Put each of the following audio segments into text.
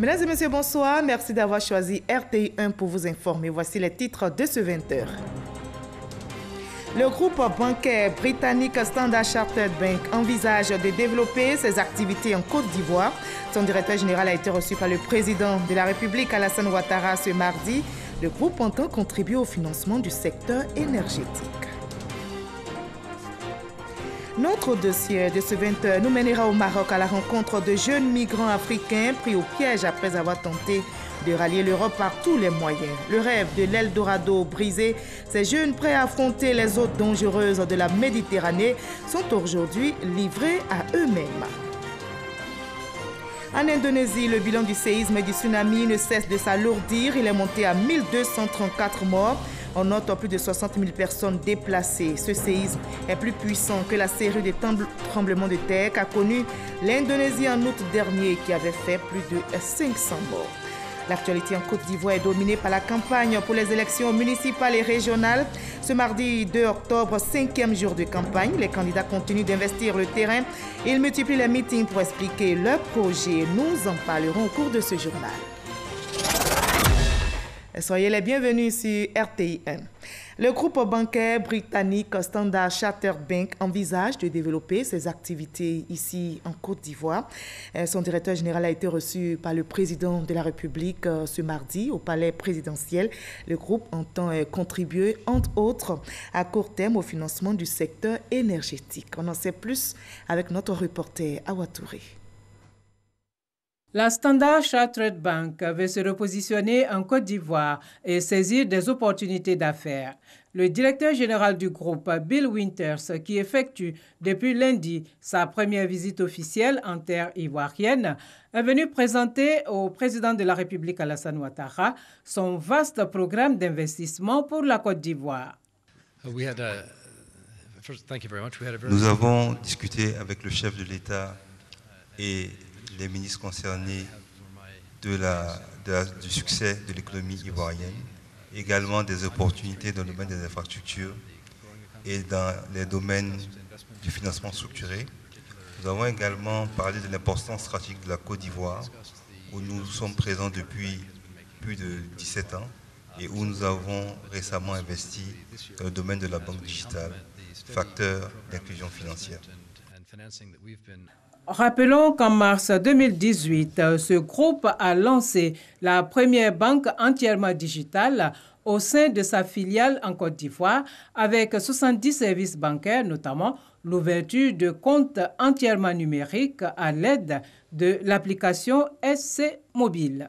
Mesdames et messieurs, bonsoir. Merci d'avoir choisi RTI1 pour vous informer. Voici les titres de ce 20h. Le groupe bancaire britannique Standard Chartered Bank envisage de développer ses activités en Côte d'Ivoire. Son directeur général a été reçu par le président de la République, Alassane Ouattara, ce mardi. Le groupe entend contribuer au financement du secteur énergétique. Notre dossier de ce 20h nous mènera au Maroc à la rencontre de jeunes migrants africains pris au piège après avoir tenté de rallier l'Europe par tous les moyens. Le rêve de l'Eldorado brisé, ces jeunes prêts à affronter les eaux dangereuses de la Méditerranée sont aujourd'hui livrés à eux-mêmes. En Indonésie, le bilan du séisme et du tsunami ne cesse de s'alourdir. Il est monté à 1234 morts. On note plus de 60 000 personnes déplacées. Ce séisme est plus puissant que la série de tremblements de terre qu'a connu l'Indonésie en août dernier, qui avait fait plus de 500 morts. L'actualité en Côte d'Ivoire est dominée par la campagne pour les élections municipales et régionales. Ce mardi 2 octobre, 5e jour de campagne, les candidats continuent d'investir le terrain. Ils multiplient les meetings pour expliquer leurs projets. Nous en parlerons au cours de ce journal. Soyez les bienvenus sur RTI1. Le groupe bancaire britannique Standard Chartered Bank envisage de développer ses activités ici en Côte d'Ivoire. Son directeur général a été reçu par le président de la République ce mardi au palais présidentiel. Le groupe entend contribuer, entre autres, à court terme au financement du secteur énergétique. On en sait plus avec notre reporter Awa Touré. La Standard Chartered Bank veut se repositionner en Côte d'Ivoire et saisir des opportunités d'affaires. Le directeur général du groupe, Bill Winters, qui effectue depuis lundi sa première visite officielle en terre ivoirienne, est venu présenter au président de la République, Alassane Ouattara, son vaste programme d'investissement pour la Côte d'Ivoire. Nous avons discuté avec le chef de l'État et les ministres concernés du succès de l'économie ivoirienne, également des opportunités dans le domaine des infrastructures et dans les domaines du financement structuré. Nous avons également parlé de l'importance stratégique de la Côte d'Ivoire, où nous sommes présents depuis plus de 17 ans et où nous avons récemment investi dans le domaine de la banque digitale, facteur d'inclusion financière. Rappelons qu'en mars 2018, ce groupe a lancé la première banque entièrement digitale au sein de sa filiale en Côte d'Ivoire avec 70 services bancaires, notamment l'ouverture de comptes entièrement numériques à l'aide de l'application SC Mobile.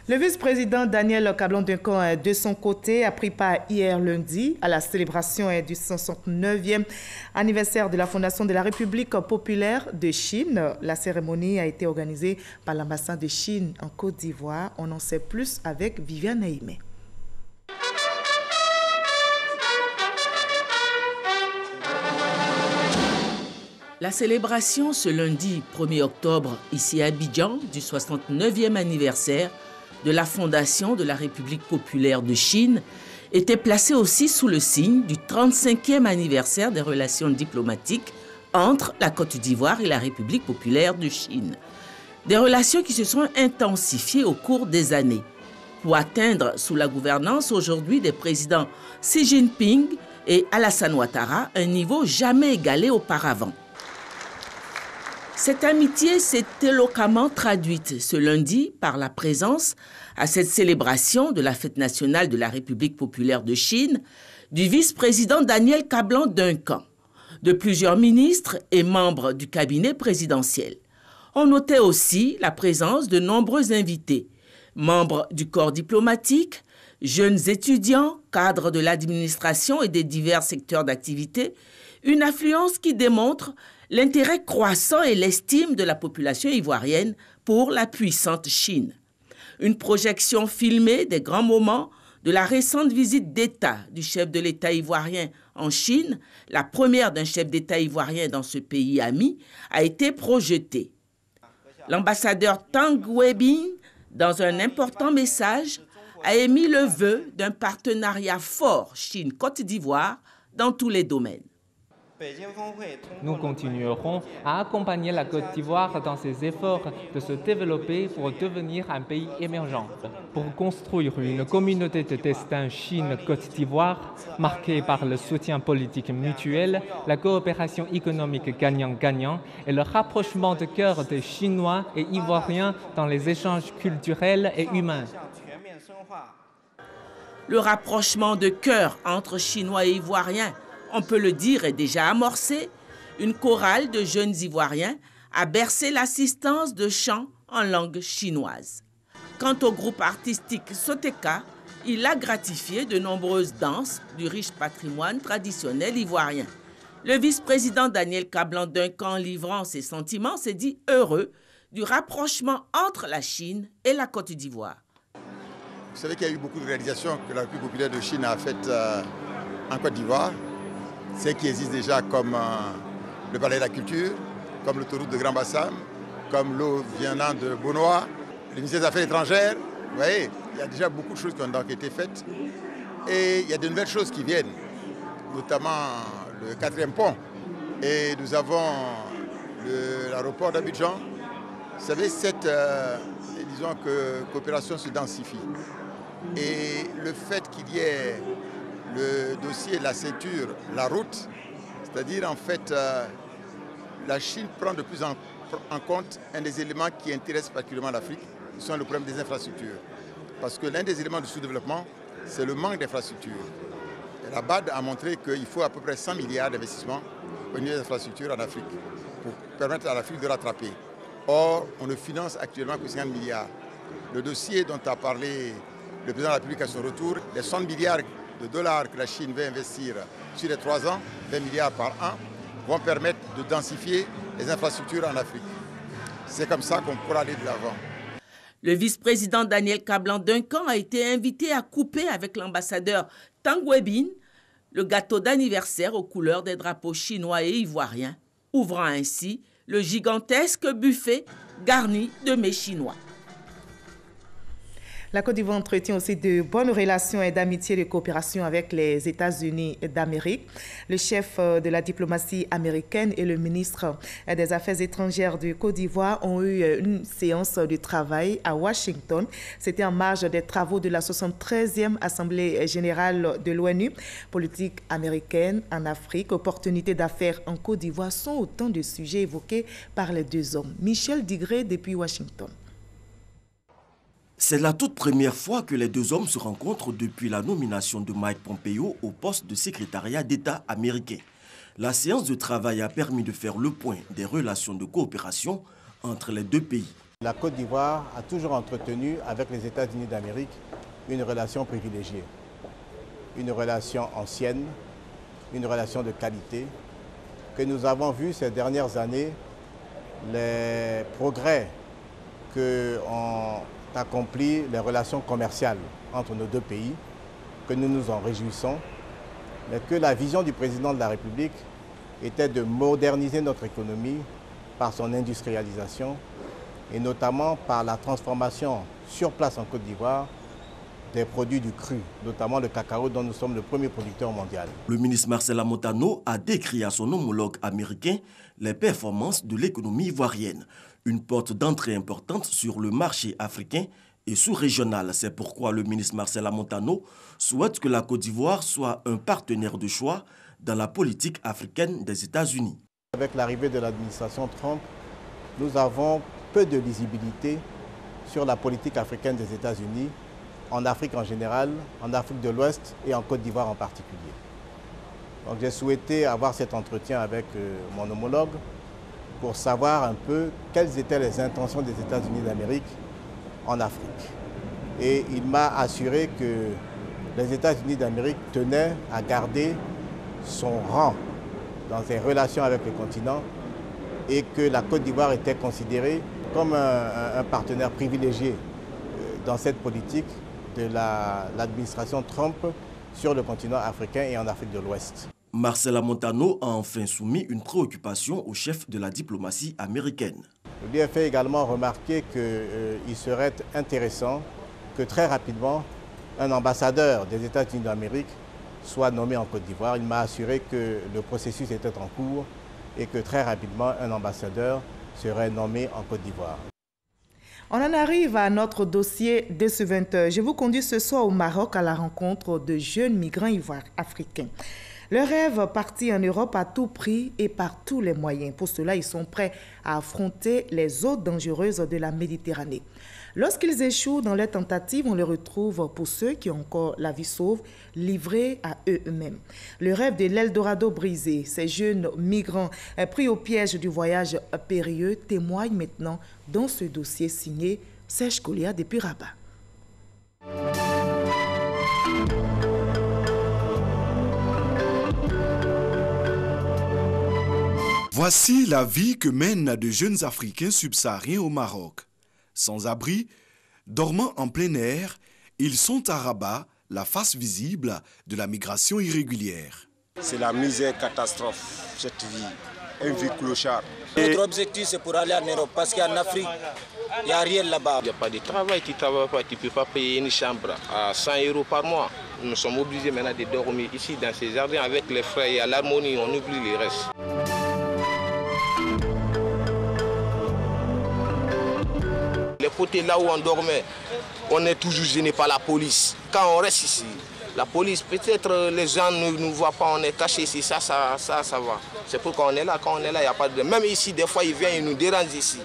Le vice-président Daniel Kablan-Duncan, de son côté, a pris part hier lundi à la célébration du 169e anniversaire de la fondation de la République populaire de Chine. La cérémonie a été organisée par l'ambassade de Chine en Côte d'Ivoire. On en sait plus avec Viviane Aimé. La célébration ce lundi 1er octobre, ici à Abidjan, du 69e anniversaire de la fondation de la République populaire de Chine était placée aussi sous le signe du 35e anniversaire des relations diplomatiques entre la Côte d'Ivoire et la République populaire de Chine. Des relations qui se sont intensifiées au cours des années pour atteindre sous la gouvernance aujourd'hui des présidents Xi Jinping et Alassane Ouattara un niveau jamais égalé auparavant. Cette amitié s'est éloquemment traduite ce lundi par la présence à cette célébration de la fête nationale de la République populaire de Chine du vice-président Daniel Kablan-Duncan, de plusieurs ministres et membres du cabinet présidentiel. On notait aussi la présence de nombreux invités, membres du corps diplomatique, jeunes étudiants, cadres de l'administration et des divers secteurs d'activité, une affluence qui démontre l'intérêt croissant et l'estime de la population ivoirienne pour la puissante Chine. Une projection filmée des grands moments de la récente visite d'État du chef de l'État ivoirien en Chine, la première d'un chef d'État ivoirien dans ce pays ami, a été projetée. L'ambassadeur Tang Weibin, dans un important message, a émis le vœu d'un partenariat fort Chine-Côte d'Ivoire dans tous les domaines. Nous continuerons à accompagner la Côte d'Ivoire dans ses efforts de se développer pour devenir un pays émergent. Pour construire une communauté de destin Chine-Côte d'Ivoire, marquée par le soutien politique mutuel, la coopération économique gagnant-gagnant et le rapprochement de cœur des Chinois et Ivoiriens dans les échanges culturels et humains. Le rapprochement de cœur entre Chinois et Ivoiriens, on peut le dire, est déjà amorcé. Une chorale de jeunes Ivoiriens a bercé l'assistance de chants en langue chinoise. Quant au groupe artistique Soteka, il a gratifié de nombreuses danses du riche patrimoine traditionnel ivoirien. Le vice-président Daniel Kablan-Duncan, livrant ses sentiments, s'est dit heureux du rapprochement entre la Chine et la Côte d'Ivoire. Vous savez qu'il y a eu beaucoup de réalisations que la République populaire de Chine a faites en Côte d'Ivoire. C'est qui existent déjà comme le Palais de la Culture, comme l'autoroute de Grand Bassam, comme l'eau venant de Beaunois, le ministère des Affaires étrangères. Vous voyez, il y a déjà beaucoup de choses qui ont donc été faites. Et il y a de nouvelles choses qui viennent, notamment le 4e pont. Et nous avons l'aéroport d'Abidjan. Vous savez, cette coopération se densifie. Et le fait qu'il y ait le dossier, la ceinture, la route, c'est-à-dire en fait, la Chine prend de plus en compte un des éléments qui intéressent particulièrement l'Afrique, qui sont le problème des infrastructures. Parce que l'un des éléments du sous-développement, c'est le manque d'infrastructures. Et la BAD a montré qu'il faut à peu près 100 milliards d'investissements au niveau des infrastructures en Afrique pour permettre à l'Afrique de rattraper. Or, on ne finance actuellement que 50 milliards. Le dossier dont a parlé le président de la République à son retour, les 100 milliards de dollars que la Chine va investir sur les 3 ans, 20 milliards par an, vont permettre de densifier les infrastructures en Afrique. C'est comme ça qu'on pourra aller de l'avant. Le vice-président Daniel Kablan-Duncan a été invité à couper avec l'ambassadeur Tang Weibin le gâteau d'anniversaire aux couleurs des drapeaux chinois et ivoiriens, ouvrant ainsi le gigantesque buffet garni de mets chinois. La Côte d'Ivoire entretient aussi de bonnes relations et d'amitié et de coopération avec les États-Unis d'Amérique. Le chef de la diplomatie américaine et le ministre des Affaires étrangères de Côte d'Ivoire ont eu une séance de travail à Washington. C'était en marge des travaux de la 73e Assemblée générale de l'ONU. Politique américaine en Afrique, opportunités d'affaires en Côte d'Ivoire sont autant de sujets évoqués par les deux hommes. Michel Digré depuis Washington. C'est la toute première fois que les deux hommes se rencontrent depuis la nomination de Mike Pompeo au poste de secrétariat d'État américain. La séance de travail a permis de faire le point des relations de coopération entre les deux pays. La Côte d'Ivoire a toujours entretenu avec les États-Unis d'Amérique une relation privilégiée, une relation ancienne, une relation de qualité, que nous avons vu ces dernières années, les progrès qu'ont accompli les relations commerciales entre nos deux pays, que nous nous en réjouissons, mais que la vision du président de la République était de moderniser notre économie par son industrialisation et notamment par la transformation sur place en Côte d'Ivoire des produits du cru, notamment le cacao dont nous sommes le premier producteur mondial. Le ministre Marcela Montano a décrit à son homologue américain les performances de l'économie ivoirienne, une porte d'entrée importante sur le marché africain et sous-régional. C'est pourquoi le ministre Marcela Montano souhaite que la Côte d'Ivoire soit un partenaire de choix dans la politique africaine des États-Unis. Avec l'arrivée de l'administration Trump, nous avons peu de lisibilité sur la politique africaine des États-Unis, en Afrique en général, en Afrique de l'Ouest et en Côte d'Ivoire en particulier. Donc j'ai souhaité avoir cet entretien avec mon homologue pour savoir un peu quelles étaient les intentions des États-Unis d'Amérique en Afrique. Et il m'a assuré que les États-Unis d'Amérique tenaient à garder son rang dans ses relations avec le continent et que la Côte d'Ivoire était considérée comme un partenaire privilégié dans cette politique de l'administration Trump sur le continent africain et en Afrique de l'Ouest. Marcela Montano a enfin soumis une préoccupation au chef de la diplomatie américaine. Je lui ai fait également remarquer qu'il serait intéressant que très rapidement, un ambassadeur des États-Unis d'Amérique soit nommé en Côte d'Ivoire. Il m'a assuré que le processus était en cours et que très rapidement, un ambassadeur serait nommé en Côte d'Ivoire. On en arrive à notre dossier de ce 20h. Je vous conduis ce soir au Maroc à la rencontre de jeunes migrants africains. Leur rêve, partir en Europe à tout prix et par tous les moyens. Pour cela, ils sont prêts à affronter les eaux dangereuses de la Méditerranée. Lorsqu'ils échouent dans leurs tentatives, on les retrouve, pour ceux qui ont encore la vie sauve, livrés à eux-mêmes. Le rêve de l'Eldorado brisé, ces jeunes migrants pris au piège du voyage périlleux témoignent maintenant dans ce dossier signé Serge Kolia depuis Rabat. Voici la vie que mènent de jeunes Africains subsahariens au Maroc. Sans abri, dormant en plein air, ils sont à Rabat, la face visible de la migration irrégulière. C'est la misère catastrophe, cette vie, une vie clochard. Notre objectif, c'est pour aller en Europe, parce qu'en Afrique, il n'y a rien là-bas. Il n'y a pas de travail, tu ne travailles pas, tu ne peux pas payer une chambre à 100 € par mois. Nous sommes obligés maintenant de dormir ici dans ces jardins avec les frères et à l'harmonie, on oublie les restes. Les côtés là où on dormait, on est toujours gêné par la police. Quand on reste ici, la police, peut-être les gens ne nous voient pas, on est caché ici, ça va. C'est pourquoi on est là, quand on est là, il n'y a pas de... Même ici, des fois, ils viennent, ils nous dérangent ici.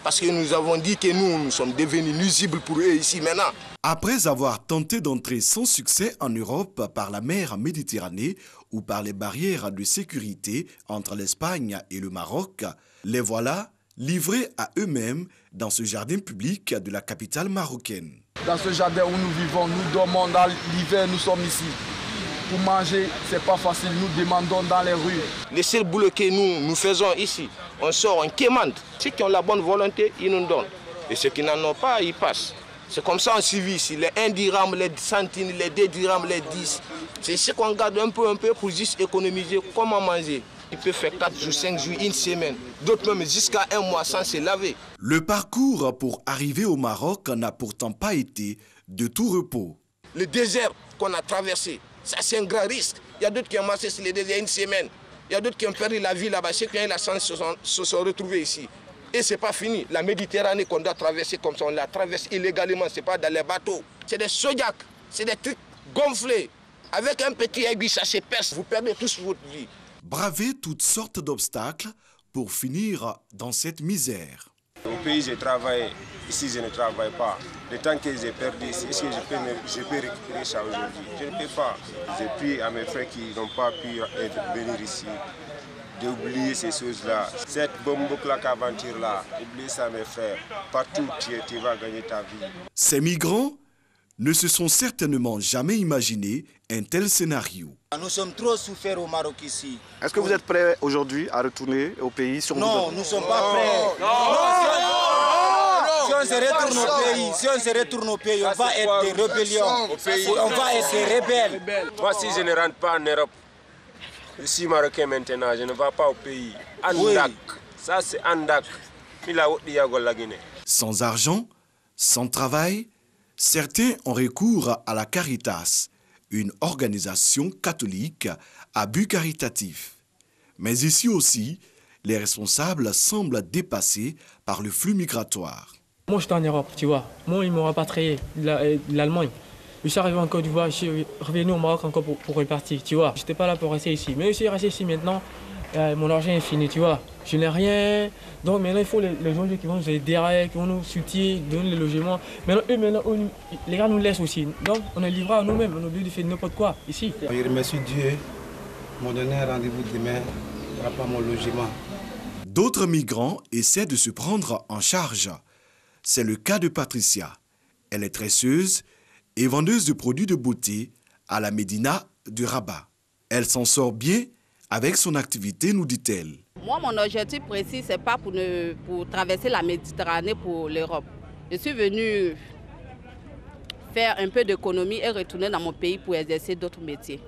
Parce que nous avons dit que nous sommes devenus nuisibles pour eux ici maintenant. Après avoir tenté d'entrer sans succès en Europe par la mer Méditerranée ou par les barrières de sécurité entre l'Espagne et le Maroc, les voilà livrés à eux-mêmes dans ce jardin public de la capitale marocaine. Dans ce jardin où nous vivons, nous dormons dans l'hiver, nous sommes ici. Pour manger, c'est pas facile, nous demandons dans les rues. Les seuls boulots que nous faisons ici, on sort, on quémande. Ceux qui ont la bonne volonté, ils nous donnent. Et ceux qui n'en ont pas, ils passent. C'est comme ça on suit ici, les 1 dirham, les centimes, les 2 dirhams, les 10. C'est ce qu'on garde un peu pour juste économiser, comment manger. Il peut faire 4 jours, 5 jours, une semaine. D'autres même jusqu'à 1 mois sans se laver. Le parcours pour arriver au Maroc n'a pourtant pas été de tout repos. Le désert qu'on a traversé, ça c'est un grand risque. Il y a d'autres qui ont marché sur le désert une semaine. Il y a d'autres qui ont perdu la vie là-bas. Ceux qui ont eu la chance se sont retrouvés ici. Et ce n'est pas fini. La Méditerranée qu'on doit traverser comme ça, on la traverse illégalement. Ce n'est pas dans les bateaux. C'est des Sodiac, c'est des trucs gonflés. Avec un petit aiguille, ça se perce. Vous perdez tous votre vie. Braver toutes sortes d'obstacles pour finir dans cette misère. Au pays, j'ai travaillé. Ici, je ne travaille pas. Le temps que j'ai perdu ici, est-ce que je peux récupérer ça aujourd'hui? Je ne peux pas. J'ai pris à mes frères qui n'ont pas pu venir ici d'oublier ces choses-là. Cette bombe aventure-là, oublie ça mes frères. Partout tu vas gagner ta vie. Ces migrants ne se sont certainement jamais imaginé un tel scénario. Nous sommes trop souffert au Maroc ici. Est-ce que vous êtes prêts aujourd'hui à retourner au pays sur Non, nous ne sommes pas prêts. Si on se retourne au pays, on va être des rébellions. On va être des rebelles. Moi, si je ne rentre pas en Europe, je suis marocain maintenant, je ne vais pas au pays. Andak, ça c'est Andak. Sans argent, sans travail, certains ont recours à la Caritas, une organisation catholique à but caritatif. Mais ici aussi, les responsables semblent dépassés par le flux migratoire. Moi, j'étais en Europe, tu vois. Moi, ils m'ont rapatrié de l'Allemagne. Je suis arrivé en Côte d'Ivoire, je suis revenu au Maroc encore pour repartir, tu vois. Je n'étais pas là pour rester ici. Mais je suis resté ici maintenant. Mon argent est fini, tu vois. Je n'ai rien. Donc maintenant, il faut les gens qui vont nous aider, qui vont nous soutenir, donner le logement. Maintenant, les gars nous laissent aussi. Donc on est livrés à nous-mêmes. On a oublié de faire n'importe quoi ici. Je remercie Dieu. M'ont donné un rendez-vous demain par rapport à mon logement. D'autres migrants essaient de se prendre en charge. C'est le cas de Patricia. Elle est tresseuse et vendeuse de produits de beauté à la Médina de Rabat. Elle s'en sort bien avec son activité, nous dit-elle. Moi, mon objectif précis, ce n'est pas pour traverser la Méditerranée pour l'Europe. Je suis venue faire un peu d'économie et retourner dans mon pays pour exercer d'autres métiers.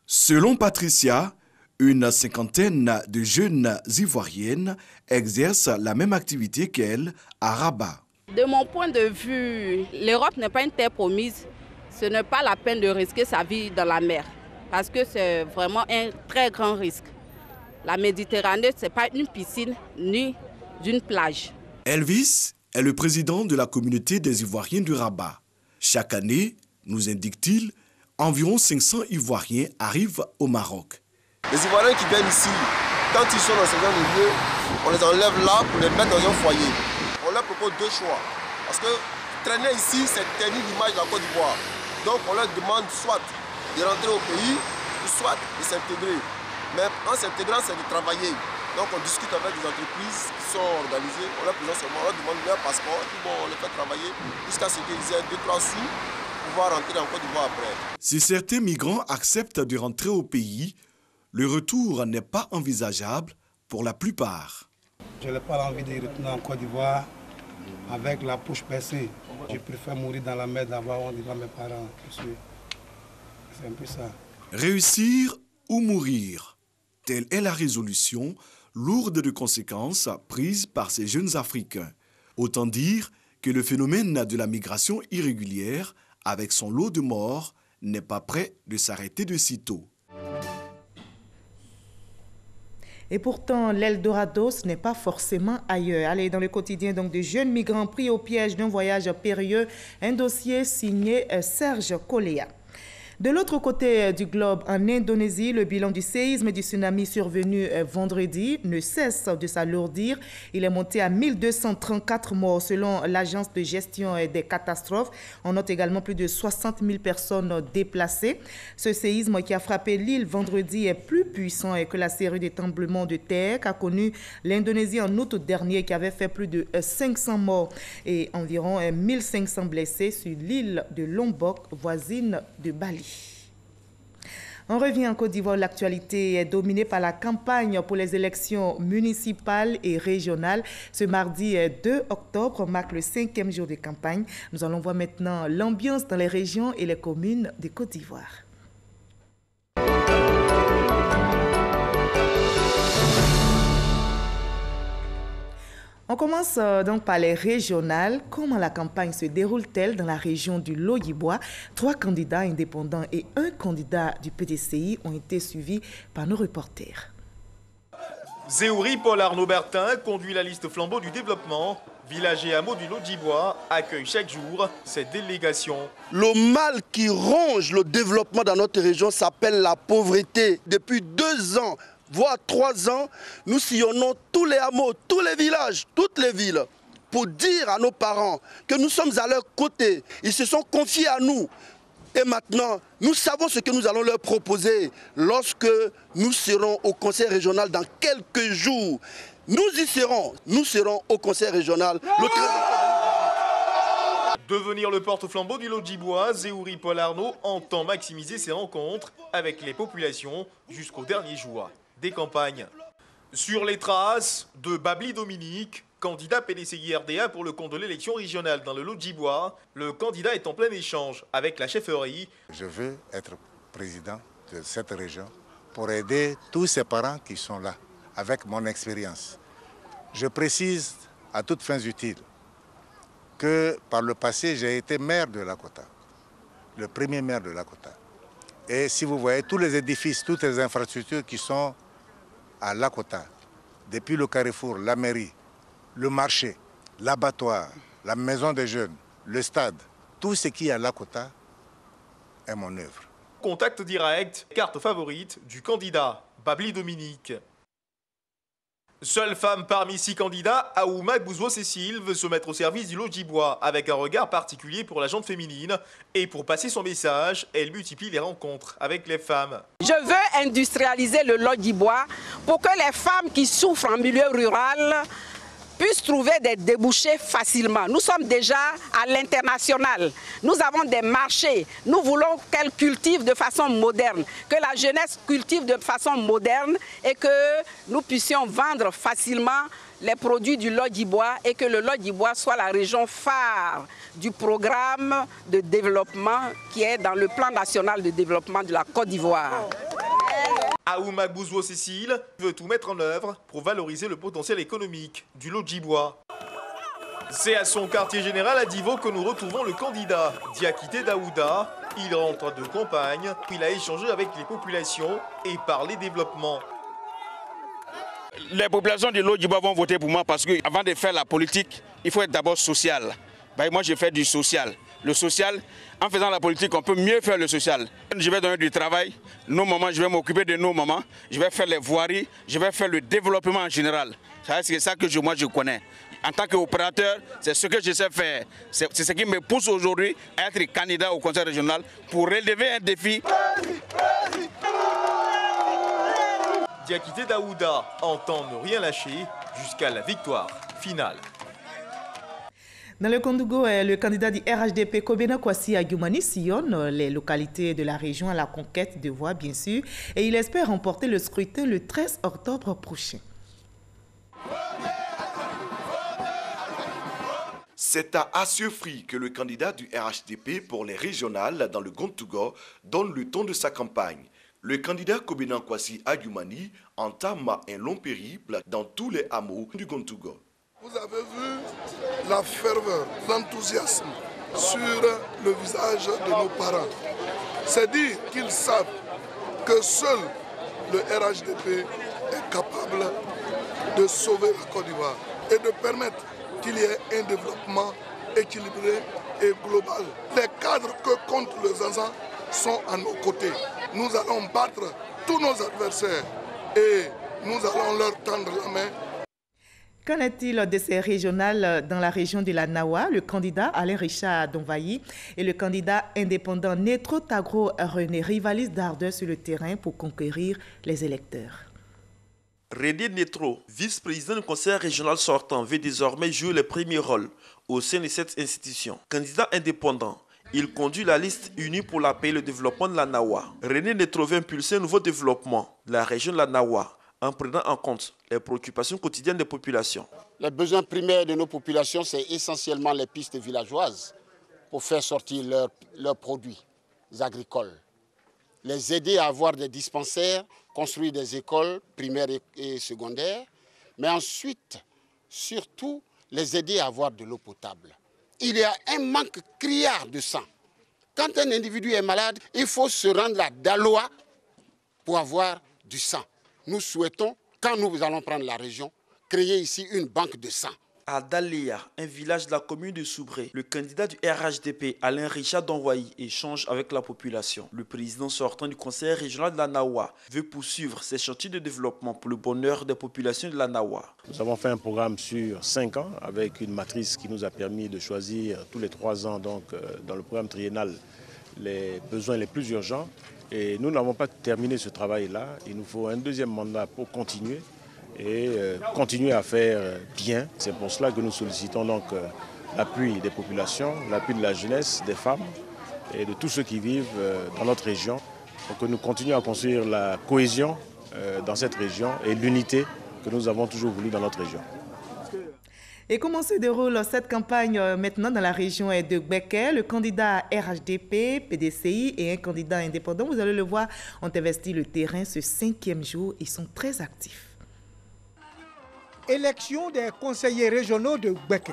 Selon Patricia, une cinquantaine de jeunes Ivoiriennes exercent la même activité qu'elle à Rabat. De mon point de vue, l'Europe n'est pas une terre promise. Ce n'est pas la peine de risquer sa vie dans la mer. parce que c'est vraiment un très grand risque. La Méditerranée, ce n'est pas une piscine ni une plage. Elvis est le président de la communauté des Ivoiriens de Rabat. Chaque année, nous indique-t-il, environ 500 Ivoiriens arrivent au Maroc. Les Ivoiriens qui viennent ici, quand ils sont dans ce genre de lieu, on les enlève là pour les mettre dans un foyer. On leur propose deux choix. Parce que traîner ici, c'est ternir l'image de la Côte d'Ivoire. Donc on leur demande soit de rentrer au pays, ou soit de s'intégrer. Mais en s'intégrant, c'est de travailler. Donc on discute avec des entreprises qui sont organisées, on leur présente seulement, on leur demande leur passeport, puis bon, on les fait travailler jusqu'à ce qu'ils aient 2-3 sous pour pouvoir rentrer en Côte d'Ivoire après. Si certains migrants acceptent de rentrer au pays, le retour n'est pas envisageable pour la plupart. Je n'ai pas envie de retourner en Côte d'Ivoire avec la bouche percée. Je préfère mourir dans la mer d'avoir honte devant mes parents. C'est un peu ça. Réussir ou mourir, telle est la résolution lourde de conséquences prise par ces jeunes Africains. Autant dire que le phénomène de la migration irrégulière, avec son lot de morts, n'est pas prêt de s'arrêter de sitôt. Et pourtant, l'Eldorado, ce n'est pas forcément ailleurs. Allez, dans le quotidien donc, de jeunes migrants pris au piège d'un voyage périlleux, un dossier signé Serge Coléa. De l'autre côté du globe, en Indonésie, le bilan du séisme et du tsunami survenu vendredi ne cesse de s'alourdir. Il est monté à 1234 morts selon l'agence de gestion des catastrophes. On note également plus de 60 000 personnes déplacées. Ce séisme qui a frappé l'île vendredi est plus puissant que la série de tremblements de terre qu'a connu l'Indonésie en août dernier, qui avait fait plus de 500 morts et environ 1500 blessés sur l'île de Lombok, voisine de Bali. On revient en Côte d'Ivoire. L'actualité est dominée par la campagne pour les élections municipales et régionales. Ce mardi 2 octobre marque le 5e jour de campagne. Nous allons voir maintenant l'ambiance dans les régions et les communes de Côte d'Ivoire. On commence donc par les régionales. Comment la campagne se déroule-t-elle dans la région du Lodjibois? 3 candidats indépendants et 1 candidat du PDCI ont été suivis par nos reporters. Zéouri Paul Arnaud Bertin conduit la liste flambeau du développement. Villages et hameaux du Lodjibois accueillent chaque jour cette délégation. Le mal qui ronge le développement dans notre région s'appelle la pauvreté. Depuis 2 ans, voire 3 ans, nous sillonnons tous les hameaux, tous les villages, toutes les villes pour dire à nos parents que nous sommes à leur côté. Ils se sont confiés à nous. Et maintenant, nous savons ce que nous allons leur proposer lorsque nous serons au conseil régional dans quelques jours. Nous y serons. Nous serons au conseil régional le 13 octobre. Devenir le porte-flambeau du Lodjibois, Zéouri Paul Arnaud entend maximiser ses rencontres avec les populations jusqu'au dernier jour des campagnes. Sur les traces de Babli Dominique, candidat PDCI-RDA pour le compte de l'élection régionale dans le Lodjibois, le candidat est en plein échange avec la chefferie. Je veux être président de cette région pour aider tous ces parents qui sont là, avec mon expérience. Je précise à toutes fins utiles que par le passé, j'ai été maire de Lakota, le premier maire de Lakota. Et si vous voyez tous les édifices, toutes les infrastructures qui sont à Lakota, depuis le carrefour, la mairie, le marché, l'abattoir, la maison des jeunes, le stade, tout ce qui est à Lakota est mon œuvre. Contact direct, carte favorite du candidat Babli Dominique. Seule femme parmi 6 candidats, Aouma Bouzouo-Cécile veut se mettre au service du Lodjibois avec un regard particulier pour la gente féminine. Et pour passer son message, elle multiplie les rencontres avec les femmes. Je veux industrialiser le Lodjibois pour que les femmes qui souffrent en milieu rural puissent trouver des débouchés facilement. Nous sommes déjà à l'international. Nous avons des marchés. Nous voulons qu'elles cultivent de façon moderne, que la jeunesse cultive de façon moderne et que nous puissions vendre facilement les produits du Lodjibois et que le Lodjibois soit la région phare du programme de développement qui est dans le plan national de développement de la Côte d'Ivoire. Aouma Bouzouo-Cécile veut tout mettre en œuvre pour valoriser le potentiel économique du Lodjibois. C'est à son quartier général à Divo que nous retrouvons le candidat Diakité Daouda. Il rentre de campagne, il a échangé avec les populations et parlé développement. Les populations de l'Odjibois vont voter pour moi parce qu'avant de faire la politique, il faut être d'abord social. Moi, je fais du social. Le social, en faisant la politique, on peut mieux faire le social. Je vais donner du travail, nos mamans, je vais m'occuper de nos mamans, je vais faire les voiries, je vais faire le développement en général. C'est ça que moi je connais. En tant qu'opérateur, c'est ce que je sais faire. C'est ce qui me pousse aujourd'hui à être candidat au conseil régional pour relever un défi. Diakité Daouda entend ne rien lâcher jusqu'à la victoire finale. Dans le Kondougou, le candidat du RHDP Kobena Kwasi Agyumani sillonne les localités de la région à la conquête de voix, bien sûr, et il espère remporter le scrutin le 13 octobre prochain. C'est à Assiefri que le candidat du RHDP pour les régionales dans le Gontougo donne le ton de sa campagne. Le candidat Kobena Kwasi Agyumani entame un long périple dans tous les hameaux du Gontougo. Vous avez vu la ferveur, l'enthousiasme sur le visage de nos parents. C'est dire qu'ils savent que seul le RHDP est capable de sauver la Côte d'Ivoire et de permettre qu'il y ait un développement équilibré et global. Les cadres que comptent les Zanzans sont à nos côtés. Nous allons battre tous nos adversaires et nous allons leur tendre la main. Qu'en est-il de ces régionales dans la région de la Nawa? Le candidat Alain Richard Donvayi et le candidat indépendant Netro Tagro René rivalisent d'ardeur sur le terrain pour conquérir les électeurs. René Netro, vice-président du conseil régional sortant, veut désormais jouer le premier rôle au sein de cette institution. Candidat indépendant, il conduit la liste unie pour la paix et le développement de la Nawa. René Netro veut impulser un nouveau développement de la région de la Nawa en prenant en compte les préoccupations quotidiennes des populations. Les besoins primaires de nos populations, c'est essentiellement les pistes villageoises pour faire sortir leurs produits agricoles. Les aider à avoir des dispensaires, construire des écoles primaires et secondaires, mais ensuite, surtout, les aider à avoir de l'eau potable. Il y a un manque criard de sang. Quand un individu est malade, il faut se rendre à Daloa pour avoir du sang. Nous souhaitons, quand nous allons prendre la région, créer ici une banque de sang. À Daléa, un village de la commune de Soubré, le candidat du RHDP, Alain Richard Donvayi, échange avec la population. Le président sortant du conseil régional de la Nawa veut poursuivre ses chantiers de développement pour le bonheur des populations de la Nawa. Nous avons fait un programme sur 5 ans avec une matrice qui nous a permis de choisir tous les 3 ans, donc, dans le programme triennal, les besoins les plus urgents. Et nous n'avons pas terminé ce travail-là. Il nous faut un deuxième mandat pour continuer et continuer à faire bien. C'est pour cela que nous sollicitons donc l'appui des populations, l'appui de la jeunesse, des femmes et de tous ceux qui vivent dans notre région pour que nous continuions à construire la cohésion dans cette région et l'unité que nous avons toujours voulu dans notre région. Et comment se déroule cette campagne maintenant dans la région de Gbeke? Le candidat RHDP, PDCI et un candidat indépendant, vous allez le voir, ont investi le terrain ce 5e jour et sont très actifs. Élection des conseillers régionaux de Gbeke.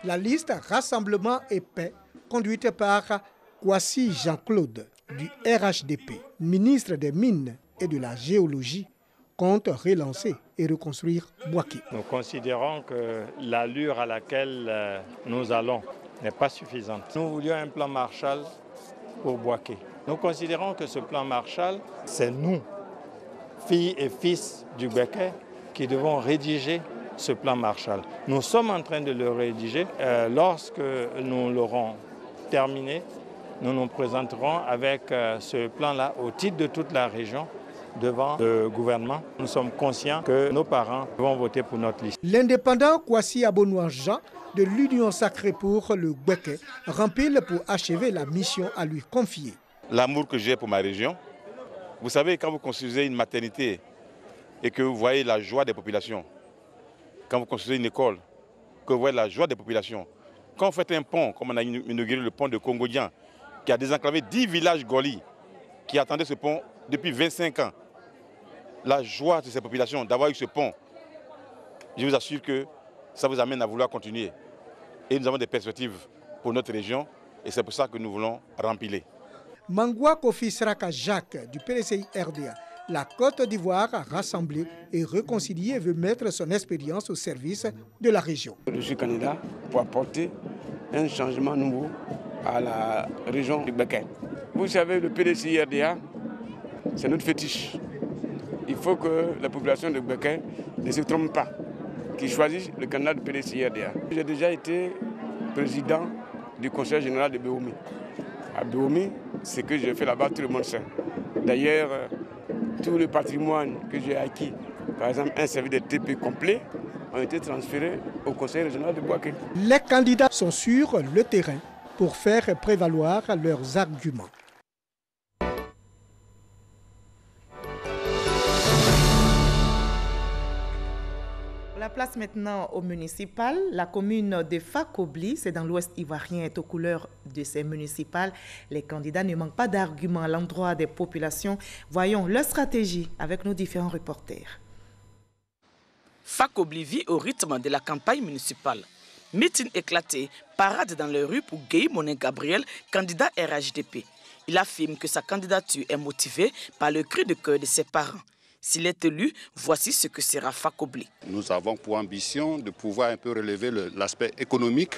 La liste Rassemblement et Paix, conduite par Kwasi Jean-Claude du RHDP, ministre des Mines et de la Géologie, compte relancer et reconstruire Bouaké. Nous considérons que l'allure à laquelle nous allons n'est pas suffisante. Nous voulions un plan Marshall pour Bouaké. Nous considérons que ce plan Marshall, c'est nous, filles et fils du Gbeke, qui devons rédiger ce plan Marshall. Nous sommes en train de le rédiger. Lorsque nous l'aurons terminé, nous nous présenterons avec ce plan-là au titre de toute la région devant le gouvernement. Nous sommes conscients que nos parents vont voter pour notre liste. L'indépendant Kwasi Abonoua Jean de l'Union sacrée pour le Gbeke rempile pour achever la mission à lui confier. L'amour que j'ai pour ma région, vous savez, quand vous construisez une maternité et que vous voyez la joie des populations, quand vous construisez une école, que vous voyez la joie des populations, quand vous faites un pont, comme on a inauguré le pont de Congodian, qui a désenclavé 10 villages Goli, qui attendaient ce pont depuis 25 ans, la joie de ces populations d'avoir eu ce pont, je vous assure que ça vous amène à vouloir continuer. Et nous avons des perspectives pour notre région et c'est pour ça que nous voulons rempiler. Mangwa Kofi Sraka Jacques du PDCI RDA, la Côte d'Ivoire a rassemblé et réconcilié et veut mettre son expérience au service de la région. Je suis candidat pour apporter un changement nouveau à la région du Beké. Vous savez, le PDCI RDA, c'est notre fétiche. Il faut que la population de Beké ne se trompe pas, qu'ils choisissent le candidat du PDCI RDA. J'ai déjà été président du conseil général de Béoumi. À Béoumi, ce que j'ai fait là-bas, tout le monde sait. D'ailleurs, tout le patrimoine que j'ai acquis, par exemple un service de TP complet, ont été transférés au conseil régional de Bouaké. Les candidats sont sur le terrain pour faire prévaloir leurs arguments. La place maintenant au municipal. La commune de Fakobli, c'est dans l'ouest ivoirien, est aux couleurs de ces municipales. Les candidats ne manquent pas d'arguments à l'endroit des populations. Voyons leur stratégie avec nos différents reporters. Fakobli vit au rythme de la campagne municipale. Meeting éclaté, parade dans les rues pour Guy Monet Gabriel, candidat RHDP. Il affirme que sa candidature est motivée par le cri de cœur de ses parents. S'il est élu, voici ce que sera Fakobli. Nous avons pour ambition de pouvoir un peu relever l'aspect économique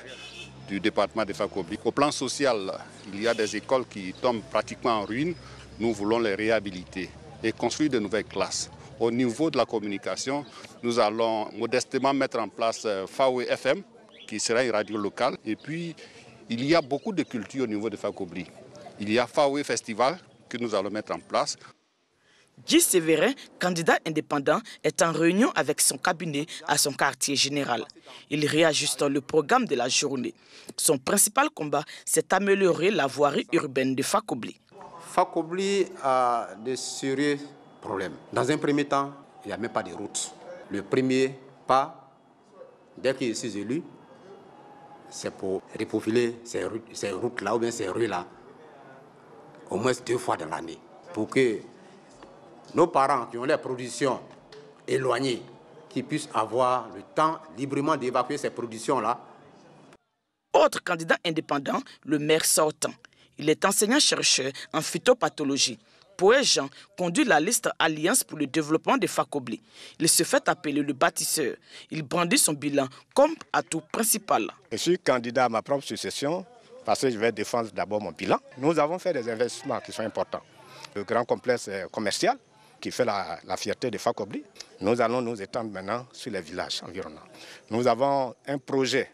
du département de Fakobli. Au plan social, il y a des écoles qui tombent pratiquement en ruine. Nous voulons les réhabiliter et construire de nouvelles classes. Au niveau de la communication, nous allons modestement mettre en place FAO FM, qui sera une radio locale. Et puis, il y a beaucoup de culture au niveau de Fakobli. Il y a FAO Festival que nous allons mettre en place. Guy Sévérin, candidat indépendant, est en réunion avec son cabinet à son quartier général. Il réajuste le programme de la journée. Son principal combat, c'est d'améliorer la voirie urbaine de Fakobli. Fakobli a de sérieux problèmes. Dans un premier temps, il n'y a même pas de route. Le premier pas, dès que je suis élu, c'est pour reprofiler ces routes-là ou bien ces rues-là, au moins 2 fois dans l'année, pour que nos parents qui ont les productions éloignées, qui puissent avoir le temps librement d'évacuer ces productions-là. Autre candidat indépendant, le maire sortant. Il est enseignant-chercheur en phytopathologie. Poète Jean conduit la liste Alliance pour le développement de Fakobli. Il se fait appeler le bâtisseur. Il brandit son bilan comme atout principal. Je suis candidat à ma propre succession parce que je vais défendre d'abord mon bilan. Nous avons fait des investissements qui sont importants. Le grand complexe commercial qui fait la fierté de Fakobli. Nous allons nous étendre maintenant sur les villages environnants. Nous avons un projet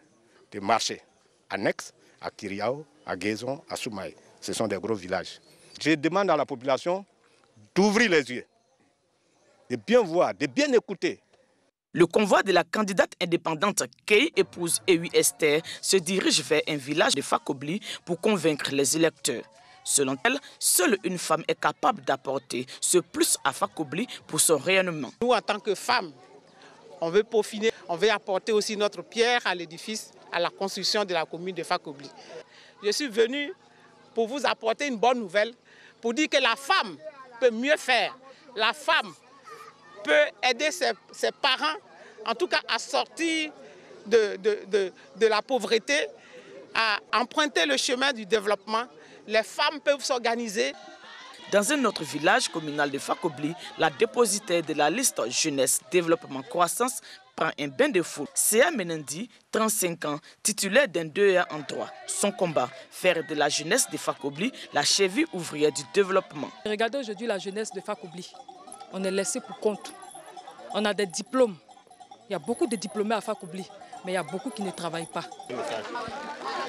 de marché annexe à Kiriao, à Guézon, à Soumaï. Ce sont des gros villages. Je demande à la population d'ouvrir les yeux, de bien voir, de bien écouter. Le convoi de la candidate indépendante Kei épouse Ewi Esther se dirige vers un village de Fakobli pour convaincre les électeurs. Selon elle, seule une femme est capable d'apporter ce plus à Fakobli pour son rayonnement. Nous, en tant que femmes, on veut peaufiner, on veut apporter aussi notre pierre à l'édifice, à la construction de la commune de Fakobli. Je suis venue pour vous apporter une bonne nouvelle, pour dire que la femme peut mieux faire. La femme peut aider ses parents, en tout cas à sortir de la pauvreté, à emprunter le chemin du développement. Les femmes peuvent s'organiser. Dans un autre village communal de Fakobli, la dépositaire de la liste Jeunesse, Développement, Croissance prend un bain de foule. Séa Menendi, 35 ans, titulaire d'un 2A en droit. Son combat, faire de la jeunesse de Fakobli la cheville ouvrière du développement. Regardez aujourd'hui la jeunesse de Fakobli. On est laissé pour compte. On a des diplômes. Il y a beaucoup de diplômés à Fakobli, mais il y a beaucoup qui ne travaillent pas.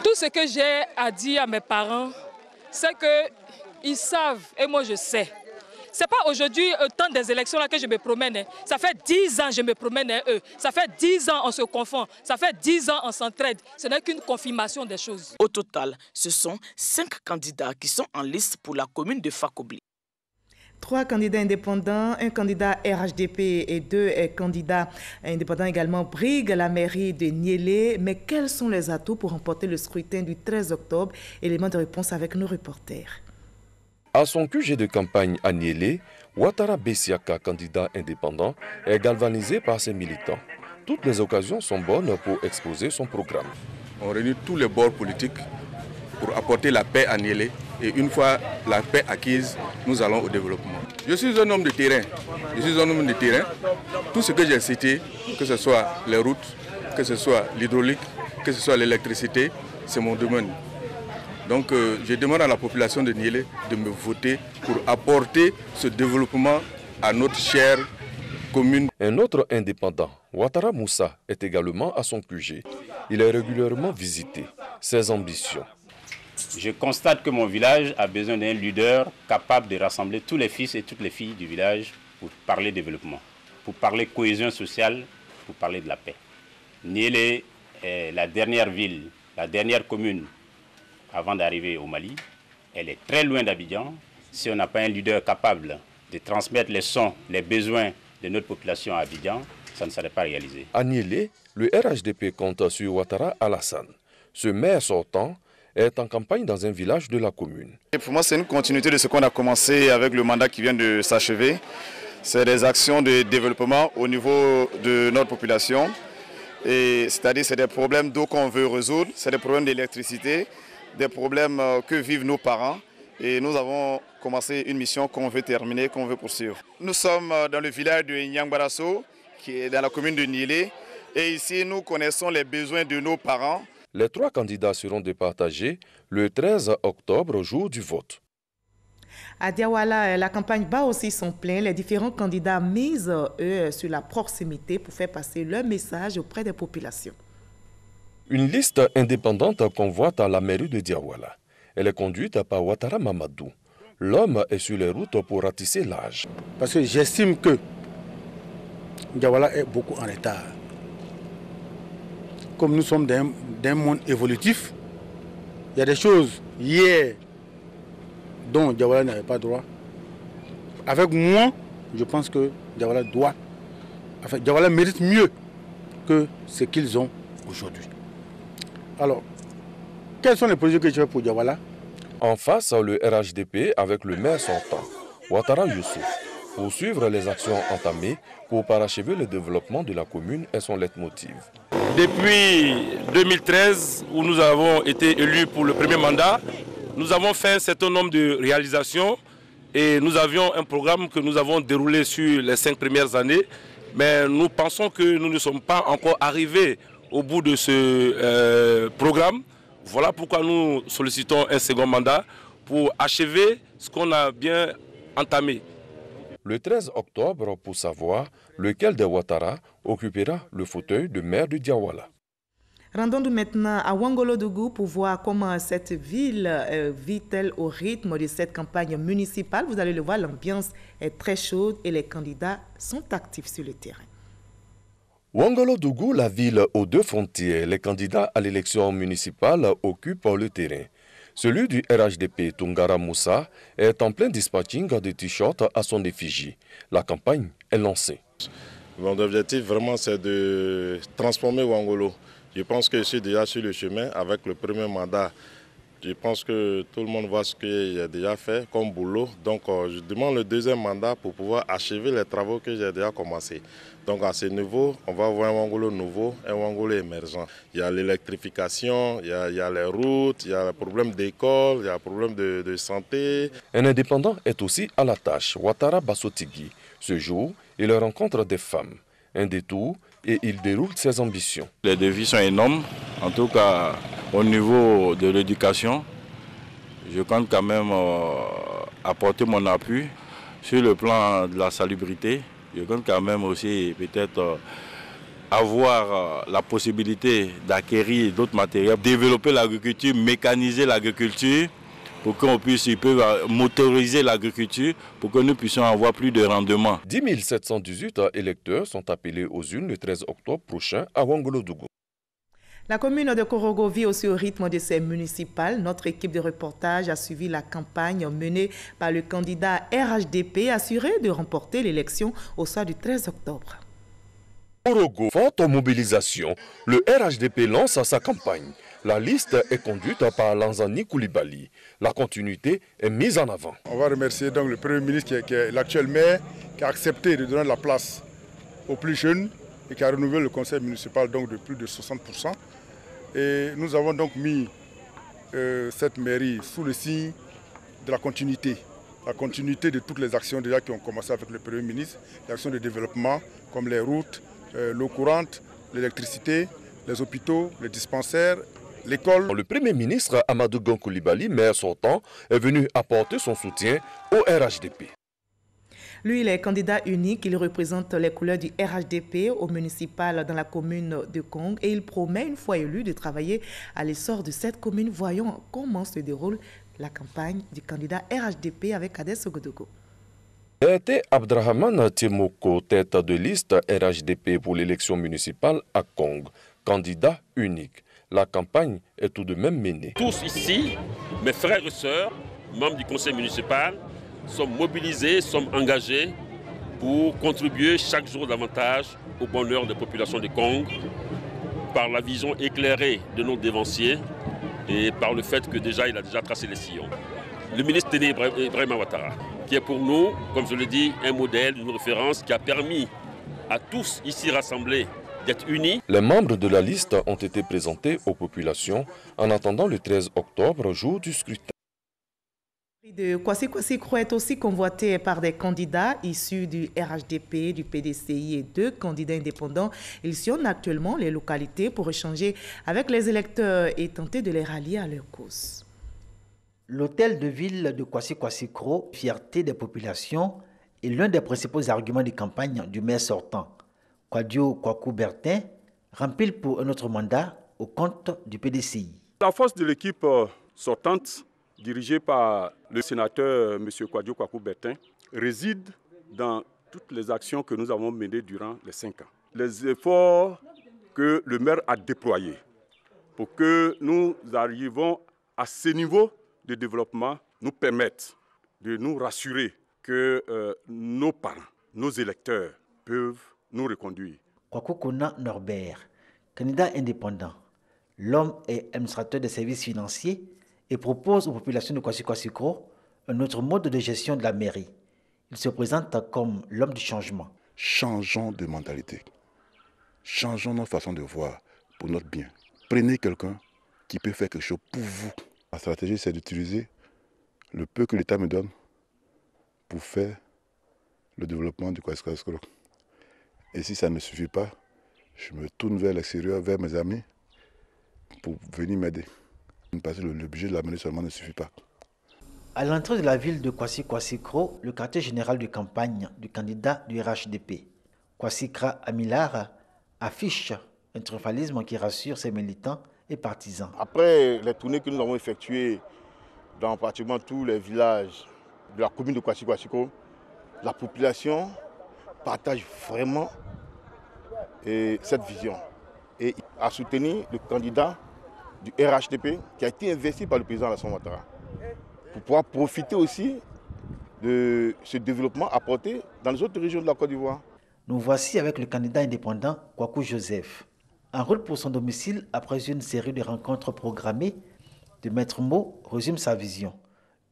Tout ce que j'ai à dire à mes parents, c'est qu'ils savent, et moi je sais. Ce n'est pas aujourd'hui, au temps des élections là que je me promène. Hein. Ça fait 10 ans que je me promène eux. Ça fait 10 ans on se confond. Ça fait 10 ans on s'entraide. Ce n'est qu'une confirmation des choses. Au total, ce sont 5 candidats qui sont en liste pour la commune de Fakobli. 3 candidats indépendants, un candidat RHDP et 2 candidats indépendants également briguent la mairie de Niélé. Mais quels sont les atouts pour remporter le scrutin du 13 octobre? Élément de réponse avec nos reporters. À son QG de campagne à Niélé, Ouattara Bessiaka, candidat indépendant, est galvanisé par ses militants. Toutes les occasions sont bonnes pour exposer son programme. On réunit tous les bords politiques pour apporter la paix à Niélé Et une fois la paix acquise, nous allons au développement. Je suis un homme de terrain. Tout ce que j'ai cité, que ce soit les routes, que ce soit l'hydraulique, que ce soit l'électricité, c'est mon domaine. Donc je demande à la population de Niélé de me voter pour apporter ce développement à notre chère commune. Un autre indépendant, Ouattara Moussa, est également à son QG. Il est régulièrement visité. Ses ambitions. Je constate que mon village a besoin d'un leader capable de rassembler tous les fils et toutes les filles du village pour parler développement, pour parler cohésion sociale, pour parler de la paix. Niélé est la dernière ville, la dernière commune avant d'arriver au Mali. Elle est très loin d'Abidjan. Si on n'a pas un leader capable de transmettre les sons, les besoins de notre population à Abidjan, ça ne serait pas réalisé. À Niélé, le RHDP compte sur Ouattara Alassane. Ce maire sortant est en campagne dans un village de la commune. Et pour moi, c'est une continuité de ce qu'on a commencé avec le mandat qui vient de s'achever. C'est des actions de développement au niveau de notre population. C'est-à-dire c'est des problèmes d'eau qu'on veut résoudre, c'est des problèmes d'électricité, des problèmes que vivent nos parents. Et nous avons commencé une mission qu'on veut terminer, qu'on veut poursuivre. Nous sommes dans le village de Nyangbarasso, qui est dans la commune de Niélé. Et ici, nous connaissons les besoins de nos parents. Les 3 candidats seront départagés le 13 octobre, jour du vote. À Diawala, la campagne bat aussi son plein. Les différents candidats misent, eux, sur la proximité pour faire passer leur message auprès des populations. Une liste indépendante convoite à la mairie de Diawala. Elle est conduite par Ouattara Mamadou. L'homme est sur les routes pour ratisser l'âge. Parce que j'estime que Diawala est beaucoup en retard. Comme nous sommes d'un monde évolutif, il y a des choses hier dont Diawala n'avait pas droit. Avec moi, je pense que Diawala doit. Enfin, Diawala mérite mieux que ce qu'ils ont aujourd'hui. Alors, quels sont les projets que tu fais pour Diawala? En face, le RHDP avec le maire sortant, Ouattara Youssouf, pour suivre les actions entamées pour parachever le développement de la commune et son leitmotiv. Depuis 2013, où nous avons été élus pour le premier mandat, nous avons fait un certain nombre de réalisations et nous avions un programme que nous avons déroulé sur les 5 premières années. Mais nous pensons que nous ne sommes pas encore arrivés au bout de ce programme. Voilà pourquoi nous sollicitons un second mandat pour achever ce qu'on a bien entamé. Le 13 octobre, pour savoir lequel des Ouattara occupera le fauteuil de maire de Diawala. Rendons-nous maintenant à Ouangolodougou pour voir comment cette ville vit-elle au rythme de cette campagne municipale. Vous allez le voir, l'ambiance est très chaude et les candidats sont actifs sur le terrain. Ouangolodougou, la ville aux 2 frontières, les candidats à l'élection municipale occupent le terrain. Celui du RHDP Tungara Moussa est en plein dispatching de t-shirts à son effigie. La campagne est lancée. Mon objectif vraiment c'est de transformer Ouangolo. Je pense que je suis déjà sur le chemin avec le premier mandat. Je pense que tout le monde voit ce que j'ai déjà fait comme boulot. Donc je demande le deuxième mandat pour pouvoir achever les travaux que j'ai déjà commencés. Donc à ce niveau, on va avoir un Ouangolo nouveau, un Ouangolo émergent. Il y a l'électrification, il y a les routes, il y a le problème d'école, il y a le problème de santé. Un indépendant est aussi à la tâche, Ouattara Bassotigui. Ce jour, il rencontre des femmes. Un détour et il déroule ses ambitions. Les défis sont énormes, en tout cas au niveau de l'éducation. Je compte quand même apporter mon appui sur le plan de la salubrité. Je compte quand même aussi peut-être avoir la possibilité d'acquérir d'autres matériels, développer l'agriculture, mécaniser l'agriculture pour qu'on puisse motoriser l'agriculture, pour que nous puissions avoir plus de rendement. 10 718 électeurs sont appelés aux urnes le 13 octobre prochain à Ouangolodougou. La commune de Korogo vit aussi au rythme de ses municipales. Notre équipe de reportage a suivi la campagne menée par le candidat RHDP assuré de remporter l'élection au soir du 13 octobre. Korogo, forte mobilisation, le RHDP lance sa campagne. La liste est conduite par Lanzani Koulibaly. La continuité est mise en avant. On va remercier donc le Premier ministre qui est l'actuel maire, qui a accepté de donner la place aux plus jeunes et qui a renouvelé le conseil municipal donc de plus de 60%. Et nous avons donc mis cette mairie sous le signe de la continuité de toutes les actions déjà qui ont commencé avec le Premier ministre, les actions de développement comme les routes, l'eau courante, l'électricité, les hôpitaux, les dispensaires, l'école. Le Premier ministre Amadou Gon Coulibaly, maire sortant, est venu apporter son soutien au RHDP. Lui, il est candidat unique, il représente les couleurs du RHDP au municipal dans la commune de Kong et il promet, une fois élu, de travailler à l'essor de cette commune. Voyons comment se déroule la campagne du candidat RHDP avec Kadès Sogodogo. C'était Abdrahman Timoko, tête de liste RHDP pour l'élection municipale à Kong, candidat unique. La campagne est tout de même menée. Tous ici, mes frères et sœurs, membres du conseil municipal, sommes mobilisés, sommes engagés pour contribuer chaque jour davantage au bonheur des populations de Kong par la vision éclairée de nos dévanciers et par le fait que déjà il a déjà tracé les sillons. Le ministre Téné Ibrahima Ouattara, qui est pour nous, comme je le dis, un modèle, une référence qui a permis à tous ici rassemblés d'être unis. Les membres de la liste ont été présentés aux populations en attendant le 13 octobre, jour du scrutin. De Kwasi Kro est aussi convoité par des candidats issus du RHDP, du PDCI et 2 candidats indépendants. Ils sillonnent actuellement les localités pour échanger avec les électeurs et tenter de les rallier à leur cause. L'hôtel de ville de Kwasi Kro, fierté des populations, est l'un des principaux arguments de campagne du maire sortant. Kwadio Kwaku Bertin remplit pour un autre mandat au compte du PDCI. La force de l'équipe sortante, dirigé par le sénateur M. Kwadio Kwaku Bertin, réside dans toutes les actions que nous avons menées durant les 5 ans. Les efforts que le maire a déployés pour que nous arrivions à ce niveau de développement nous permettent de nous rassurer que nos parents, nos électeurs peuvent nous reconduire. Kwaku Kona Norbert, candidat indépendant, l'homme est administrateur des services financiers et propose aux populations de Kwasi Kro un autre mode de gestion de la mairie. Il se présente comme l'homme du changement. Changeons de mentalité. Changeons notre façon de voir pour notre bien. Prenez quelqu'un qui peut faire quelque chose pour vous. Ma stratégie, c'est d'utiliser le peu que l'État me donne pour faire le développement du Kwasi Kro. Et si ça ne suffit pas, je me tourne vers l'extérieur, vers mes amis, pour venir m'aider. Parce que le budget de la mairie seulement ne suffit pas. À l'entrée de la ville de Kwasi Kro, le quartier général de campagne du candidat du RHDP, Kwasi Kra Amilara, affiche un triomphalisme qui rassure ses militants et partisans. Après les tournées que nous avons effectuées dans pratiquement tous les villages de la commune de Kwasi Kro, la population partage vraiment cette vision et a soutenu le candidat du RHDP qui a été investi par le président Alassane Ouattara pour pouvoir profiter aussi de ce développement apporté dans les autres régions de la Côte d'Ivoire. Nous voici avec le candidat indépendant Kwaku Joseph. En route pour son domicile, après une série de rencontres programmées, de Maître Mo résume sa vision.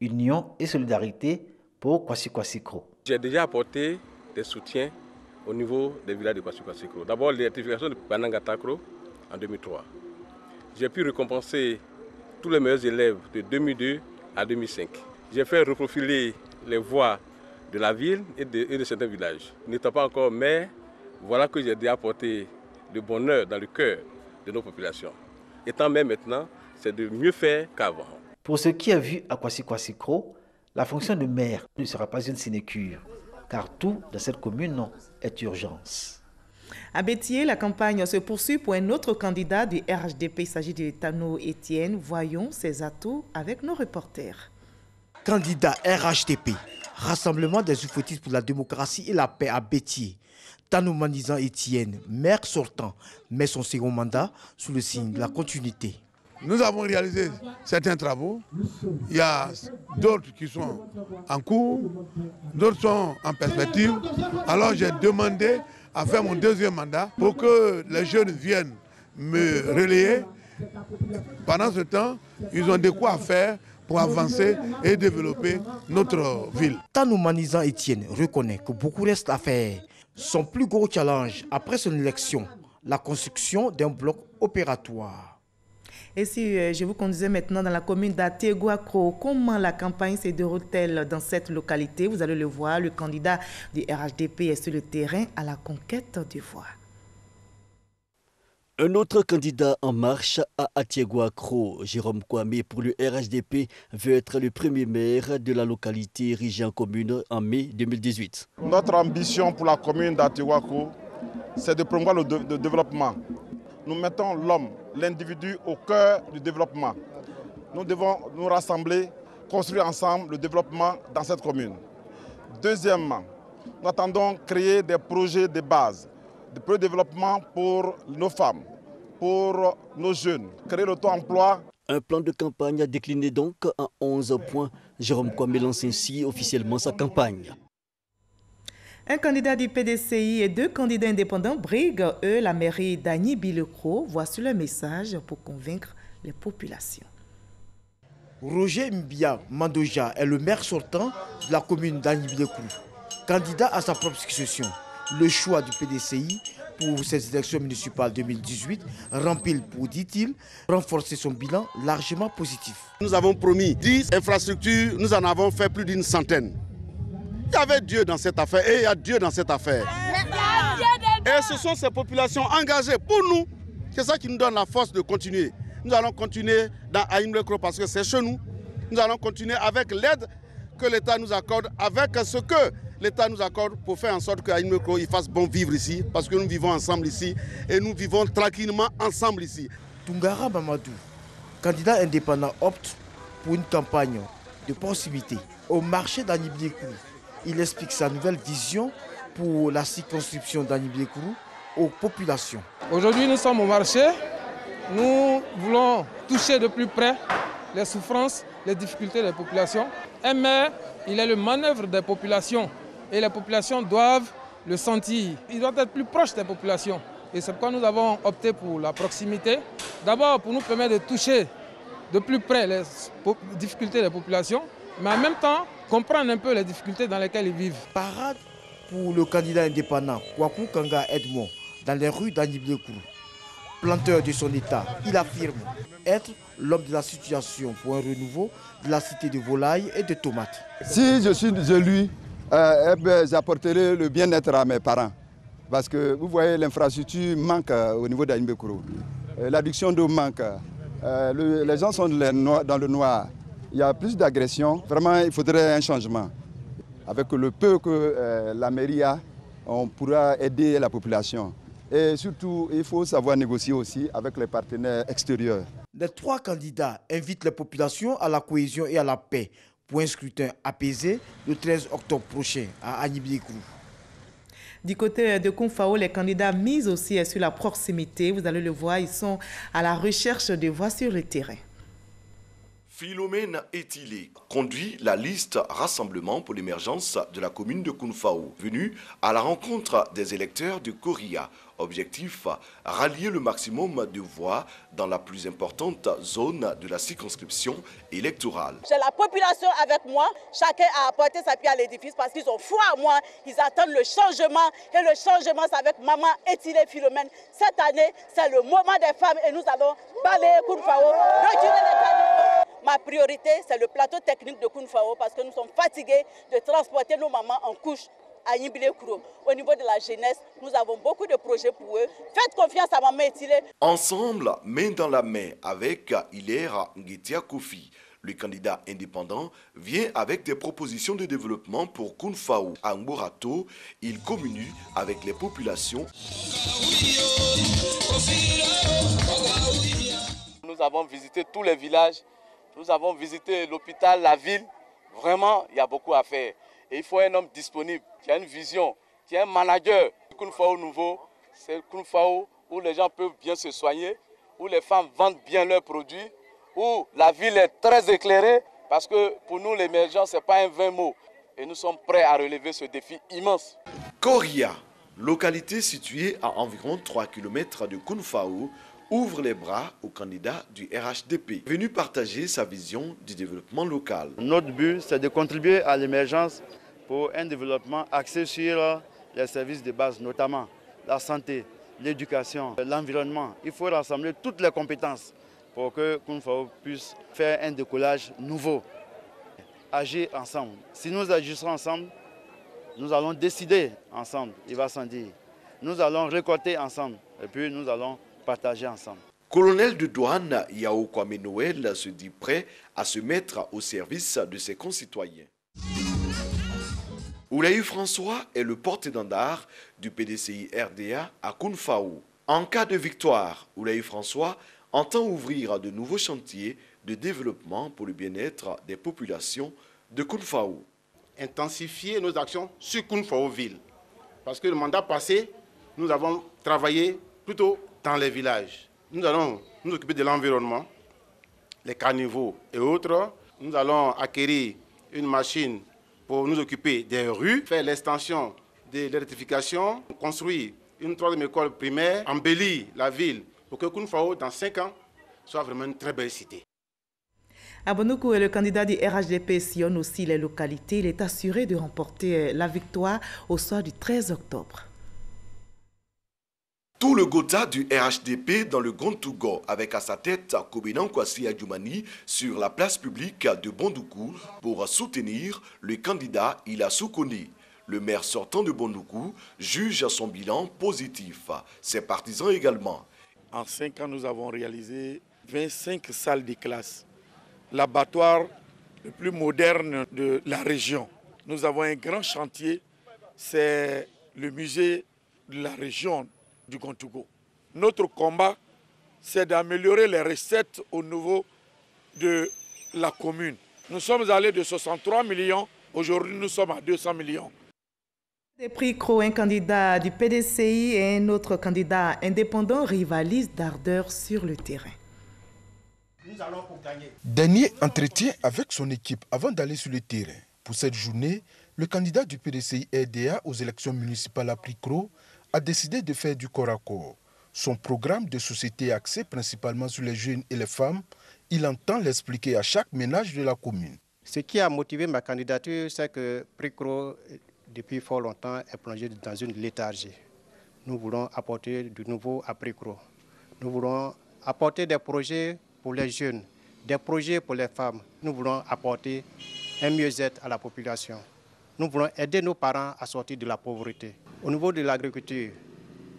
Union et solidarité pour Kwasi Kro. J'ai déjà apporté des soutiens au niveau des villages de Kwasi Kro. D'abord l'électrification de Banangatakro en 2003. J'ai pu récompenser tous les meilleurs élèves de 2002 à 2005. J'ai fait reprofiler les voies de la ville et de certains villages. N'étant pas encore maire, voilà que j'ai déjà apporté le bonheur dans le cœur de nos populations. Étant maire maintenant, c'est de mieux faire qu'avant. Pour ce qui est vu à Kwasi Kro, la fonction de maire ne sera pas une sinécure, car tout dans cette commune est urgence. À Béthié, la campagne se poursuit pour un autre candidat du RHDP. Il s'agit de Tano Etienne. Voyons ses atouts avec nos reporters. Candidat RHDP, Rassemblement des oufouettistes pour la démocratie et la paix à Béthié. Tano Manizan Etienne, maire sortant, met son second mandat sous le signe de la continuité. Nous avons réalisé certains travaux. Il y a d'autres qui sont en cours, d'autres sont en perspective. Alors j'ai demandé à faire mon deuxième mandat pour que les jeunes viennent me relayer. Pendant ce temps, ils ont de quoi faire pour avancer et développer notre ville. Tano Manizan Etienne reconnaît que beaucoup reste à faire. Son plus gros challenge après son élection, la construction d'un bloc opératoire. Et si je vous conduisais maintenant dans la commune d'Ateguakro, comment la campagne se déroule-t-elle dans cette localité? Vous allez le voir, le candidat du RHDP est sur le terrain à la conquête des voix. Un autre candidat en marche à Ateguakro, Jérôme Kwame, pour le RHDP, veut être le premier maire de la localité érigée en commune en mai 2018. Notre ambition pour la commune d'Ateguakro, c'est de promouvoir le développement. Nous mettons l'homme, l'individu au cœur du développement. Nous devons nous rassembler, construire ensemble le développement dans cette commune. Deuxièmement, nous attendons créer des projets de base, de développement pour nos femmes, pour nos jeunes, créer l'auto-emploi. Un plan de campagne décliné donc en 11 points. Jérôme Kwame lance ainsi officiellement sa campagne. Un candidat du PDCI et 2 candidats indépendants briguent, eux, la mairie d'Agny-Bilekro. Voici le message pour convaincre les populations. Roger Mbia Mandoja est le maire sortant de la commune d'Agny-Bilekro. Candidat à sa propre succession, le choix du PDCI pour ces élections municipales 2018 remplit pour, dit-il, renforcer son bilan largement positif. Nous avons promis 10 infrastructures, nous en avons fait plus d'une centaine. Il y avait Dieu dans cette affaire et il y a Dieu dans cette affaire. Et ce sont ces populations engagées pour nous. C'est ça qui nous donne la force de continuer. Nous allons continuer dans Agny-Bilekro parce que c'est chez nous. Nous allons continuer avec l'aide que l'État nous accorde, avec ce que l'État nous accorde pour faire en sorte qu'Agny-Bilekro fasse bon vivre ici. Parce que nous vivons ensemble ici et nous vivons tranquillement ensemble ici. Tungara Mamadou, candidat indépendant, opte pour une campagne de proximité au marché d'Agny-Bilekro. Il explique sa nouvelle vision pour la circonscription d'Agny-Bilekro aux populations. Aujourd'hui, nous sommes au marché. Nous voulons toucher de plus près les souffrances, les difficultés des populations. Un maire, il est le manœuvre des populations et les populations doivent le sentir. Il doit être plus proche des populations. Et c'est pourquoi nous avons opté pour la proximité. D'abord pour nous permettre de toucher de plus près les difficultés des populations, mais en même temps comprendre un peu les difficultés dans lesquelles ils vivent. Parade pour le candidat indépendant Kwaku Kanga Edmond dans les rues d'Agny-Bilekro. Planteur de son état, il affirme être l'homme de la situation pour un renouveau de la cité de volailles et de tomates. Si je suis élu, j'apporterai le bien-être à mes parents. Parce que vous voyez, l'infrastructure manque au niveau d'Agny-Bilekro. L'adduction d'eau manque. Les gens sont dans le noir. Il y a plus d'agressions. Vraiment, il faudrait un changement. Avec le peu que la mairie a, on pourra aider la population. Et surtout, il faut savoir négocier aussi avec les partenaires extérieurs. Les 3 candidats invitent les populations à la cohésion et à la paix pour un scrutin apaisé le 13 octobre prochain à Agny-Bilekro. Du côté de Kounfao, les candidats misent aussi sur la proximité. Vous allez le voir, ils sont à la recherche de voix sur le terrain. Philomène Etilé conduit la liste Rassemblement pour l'émergence de la commune de Kounfao, venue à la rencontre des électeurs de Koria. Objectif, rallier le maximum de voix dans la plus importante zone de la circonscription électorale. J'ai la population avec moi, chacun a apporté sa pierre à l'édifice parce qu'ils ont foi en moi, ils attendent le changement et le changement c'est avec maman Etilé Philomène. Cette année, c'est le moment des femmes et nous allons balayer Kounfao, retirer les candidats. Ma priorité, c'est le plateau technique de Kounfao parce que nous sommes fatigués de transporter nos mamans en couche à Agny-Bilekro. Au niveau de la jeunesse, nous avons beaucoup de projets pour eux. Faites confiance à Maman Etilé. Ensemble, main dans la main avec Hilaire Ngetia Kofi, le candidat indépendant vient avec des propositions de développement pour Kounfao. À Mborato, il communique avec les populations. Nous avons visité tous les villages, nous avons visité l'hôpital, la ville. Vraiment, il y a beaucoup à faire. Et il faut un homme disponible, qui a une vision, qui est un manager. Kounfao nouveau, c'est Kounfao où les gens peuvent bien se soigner, où les femmes vendent bien leurs produits, où la ville est très éclairée, parce que pour nous l'émergence, ce n'est pas un vain mot. Et nous sommes prêts à relever ce défi immense. Koria, localité située à environ 3 km de Kounfao, ouvre les bras aux candidats du RHDP, venu partager sa vision du développement local. Notre but, c'est de contribuer à l'émergence pour un développement axé sur les services de base, notamment la santé, l'éducation, l'environnement. Il faut rassembler toutes les compétences pour que Kounfao puisse faire un décollage nouveau. Agir ensemble. Si nous agissons ensemble, nous allons décider ensemble, il va sans dire. Nous allons récolter ensemble et puis nous allons partager ensemble. Colonel de douane Yao Kwame Noël se dit prêt à se mettre au service de ses concitoyens. Oulaï François est le porte-étendard du PDCI RDA à Kounfao. En cas de victoire, Oulaï François entend ouvrir de nouveaux chantiers de développement pour le bien-être des populations de Kounfao. Intensifier nos actions sur Kounfao ville. Parce que le mandat passé, nous avons travaillé plutôt dans les villages. Nous allons nous occuper de l'environnement, les caniveaux et autres. Nous allons acquérir une machine pour nous occuper des rues, faire l'extension de l'électrification, construire une 3e école primaire, embellir la ville pour que Kounfao, dans 5 ans, soit vraiment une très belle cité. Abonoukou, le candidat du RHDP sillonne aussi les localités. Il est assuré de remporter la victoire au soir du 13 octobre. Tout le Gotha du RHDP dans le Gontougo, avec à sa tête Kobenan Kwasi Adjoumani sur la place publique de Bondoukou pour soutenir le candidat Ila Soukoni. Le maire sortant de Bondoukou juge son bilan positif. Ses partisans également. En 5 ans, nous avons réalisé 25 salles de classe. L'abattoir le plus moderne de la région. Nous avons un grand chantier, c'est le musée de la région du Gontougo. Notre combat, c'est d'améliorer les recettes au niveau de la commune. Nous sommes allés de 63 millions, aujourd'hui nous sommes à 200 millions. Des prix Cro, un candidat du PDCI et un autre candidat indépendant rivalisent d'ardeur sur le terrain. Nous allons pour gagner. Dernier entretien avec son équipe avant d'aller sur le terrain. Pour cette journée, le candidat du PDCI RDA aux élections municipales à Pricro a décidé de faire du corps à corps. Son programme de société est axé principalement sur les jeunes et les femmes. Il entend l'expliquer à chaque ménage de la commune. Ce qui a motivé ma candidature, c'est que Pricro, depuis fort longtemps, est plongé dans une léthargie. Nous voulons apporter du nouveau à Pricro. Nous voulons apporter des projets pour les jeunes, des projets pour les femmes. Nous voulons apporter un mieux-être à la population. Nous voulons aider nos parents à sortir de la pauvreté. Au niveau de l'agriculture,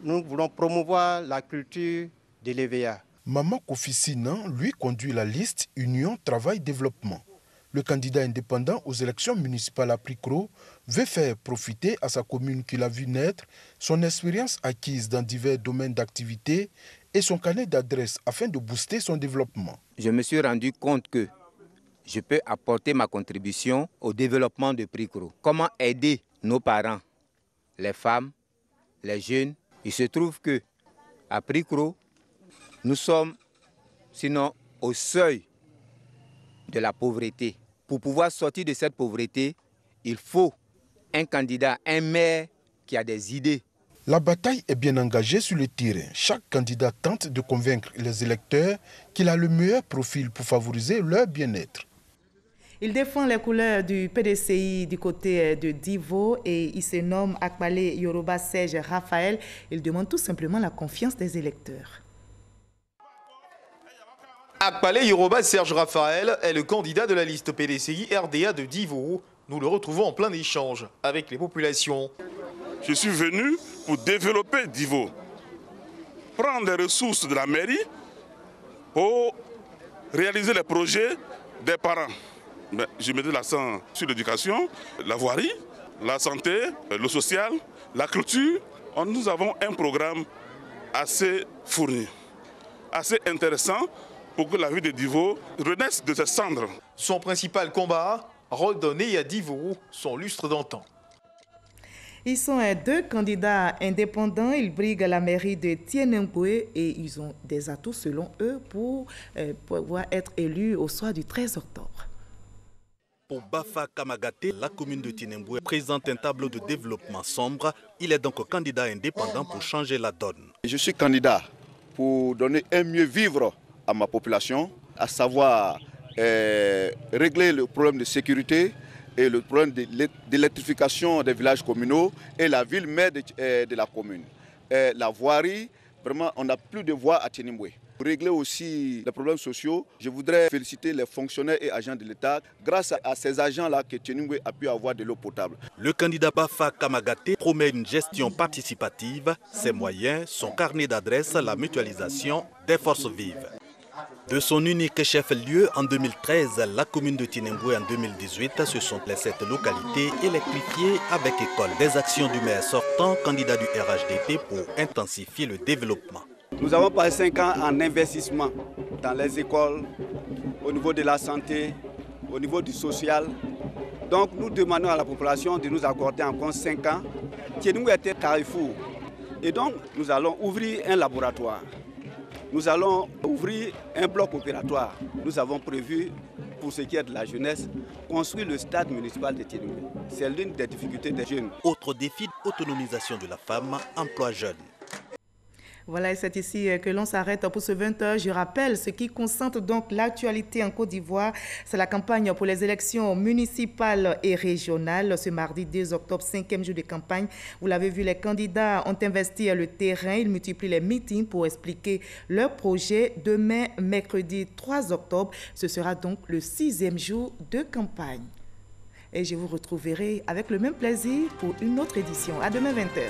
nous voulons promouvoir la culture de l'EVA. Maman Kofi Sinan, lui, conduit la liste Union Travail Développement. Le candidat indépendant aux élections municipales à Pricro veut faire profiter à sa commune qu'il a vu naître son expérience acquise dans divers domaines d'activité et son carnet d'adresse afin de booster son développement. Je me suis rendu compte que je peux apporter ma contribution au développement de Pricro. Comment aider nos parents, les femmes, les jeunes. Il se trouve que à Pricro, nous sommes sinon au seuil de la pauvreté. Pour pouvoir sortir de cette pauvreté, il faut un candidat, un maire qui a des idées. La bataille est bien engagée sur le terrain. Chaque candidat tente de convaincre les électeurs qu'il a le meilleur profil pour favoriser leur bien-être. Il défend les couleurs du PDCI du côté de Divo et il se nomme Akpale Yoruba Serge Raphaël. Il demande tout simplement la confiance des électeurs. Akpale Yoruba Serge Raphaël est le candidat de la liste PDCI RDA de Divo. Nous le retrouvons en plein échange avec les populations. Je suis venu pour développer Divo, prendre les ressources de la mairie pour réaliser les projets des parents. Mais je mettais l'accent sur l'éducation, la voirie, la santé, le social, la culture. Nous avons un programme assez fourni, assez intéressant pour que la ville de Divo renaisse de ses cendres. Son principal combat, redonner à Divo son lustre d'antan. Ils sont deux candidats indépendants. Ils briguent la mairie de Tienengue et ils ont des atouts selon eux pour pouvoir être élus au soir du 13 octobre. Pour Bafa Kamagate, la commune de Tienengue présente un tableau de développement sombre. Il est donc candidat indépendant pour changer la donne. Je suis candidat pour donner un mieux vivre à ma population, à savoir régler le problème de sécurité et le problème d'électrification des villages communaux et la ville mère de la commune. La voirie, vraiment, on n'a plus de voies à Tienengue. régler aussi les problèmes sociaux. Je voudrais féliciter les fonctionnaires et agents de l'État. Grâce à ces agents-là que Tinemboué a pu avoir de l'eau potable. Le candidat Bafa Kamagaté promet une gestion participative. Ses moyens, son carnet d'adresses, la mutualisation des forces vives. De son unique chef-lieu en 2013, la commune de Tinemboué en 2018, ce sont les 7 localités électrifiées avec école. Des actions du maire sortant, candidat du RHDP pour intensifier le développement. Nous avons passé 5 ans en investissement dans les écoles, au niveau de la santé, au niveau du social. Donc nous demandons à la population de nous accorder encore 5 ans. Tinemboué était carrefour. Et donc nous allons ouvrir un laboratoire. Nous allons ouvrir un bloc opératoire. Nous avons prévu, pour ce qui est de la jeunesse, construire le stade municipal de Tinemboué. C'est l'une des difficultés des jeunes. Autre défi, autonomisation de la femme, emploi jeune. Voilà, et c'est ici que l'on s'arrête pour ce 20h. Je rappelle ce qui concentre donc l'actualité en Côte d'Ivoire. C'est la campagne pour les élections municipales et régionales. Ce mardi 2 octobre, 5e jour de campagne. Vous l'avez vu, les candidats ont investi le terrain. Ils multiplient les meetings pour expliquer leur projet. Demain, mercredi 3 octobre, ce sera donc le 6e jour de campagne. Et je vous retrouverai avec le même plaisir pour une autre édition. À demain 20h.